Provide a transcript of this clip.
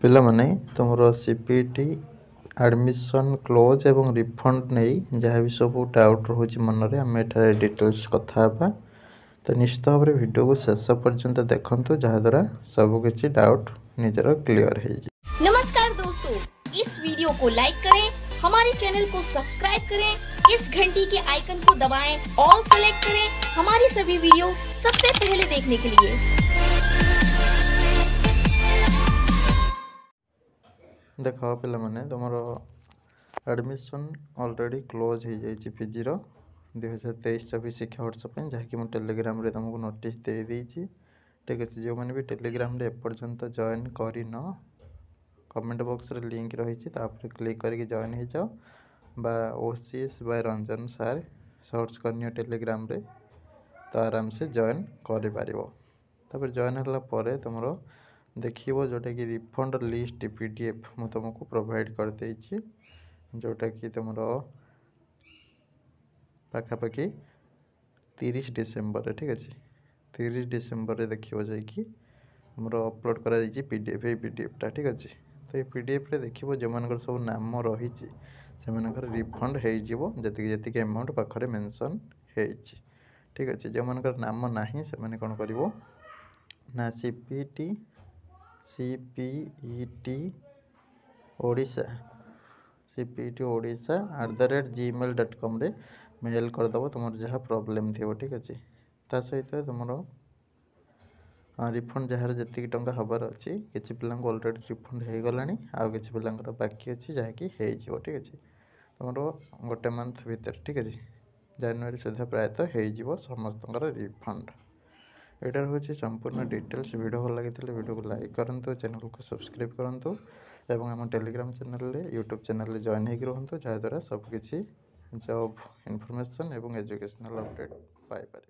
पिला माने तुमरो CPT admission close एवं रिफंड नहीं जहाँ भी सब डाउट रोचे मन में आम एठारे डिटेल्स कथा हेबा। तो निश्चित भाव में वीडियो को शेष पर्यंत देखंतु जहाद्वारा सबकि डाउट निजर क्लियर हो जाए। नमस्कार दोस्तों, इस वीडियो को लाइक करें, हमारे चैनल को सब्सक्राइब करें, इस घंटी के आइकन को दबाएं, ऑल सेलेक्ट करें हमारी सभी वीडियो सबसे पहले देखने के लिए। देख पिला माने तुमर एडमिशन ऑलरेडी क्लोज हो जाए पीजी रो 2023-24 शिक्षा वर्ष पर जहाँकि मुझे टेलीग्राम रे तुमको नोटिस दे देइछि। ठीक अच्छे जो मैंने भी टेलीग्राम रे एपर्यंत जॉइन कर कमेंट बॉक्स रे लिंक रही क्लिक करके जॉइन हो जाओ बा ओसीएस बाय रंजन सार सर्च करनी टेलीग्राम रे तो आराम से जॉइन कर पार। जॉइन है तुम देखिए जोटा कि रिफंड लिस्ट पीडीएफ मुझे तुमको प्रोवाइड कर देइछि जोटा कि तुम पाखापाखि 30 डिसेम्बर ठीक अच्छे 30 डिसेम्बर देखिए जाकि तुम अपलोड कर पीडीएफ पीडीएफटा ठीक अच्छे। तो ये पीडीएफ रे देखिए जो मान सब नाम रही से रिफंड होती अमाउंट पाखे मेंशन होती ठीक अच्छे। जो मान नाम ना से कौन कर ना सीपीईटी ओडिशा cpet.orisha@gmail.com रे मेल करदेव तुम जहाँ प्रॉब्लम थी ठीक अच्छे। ता सहित तुम रिफंड जार जी टंका हबार अच्छी किसी पिला अलरेडी रिफंड हो गला आउ कि पिला बाकी अच्छी जहाँकि हो ठीक अच्छे। तुम गोटे मंथ भितर ठीक अच्छे जनवरी सुधा प्रायतः हो समस्त रिफंड। यहाँ हूँ संपूर्ण डिटेल्स वीडियो भल लगी वीडियो को लाइक करूँ चैनल को सब्सक्राइब करूँ एवं आम Telegram channel YouTube channel join हो रुहतु जहाँद्वारा सबकि जॉब इनफॉरमेशन एवं एजुकेशनल अपडेट पाइपर।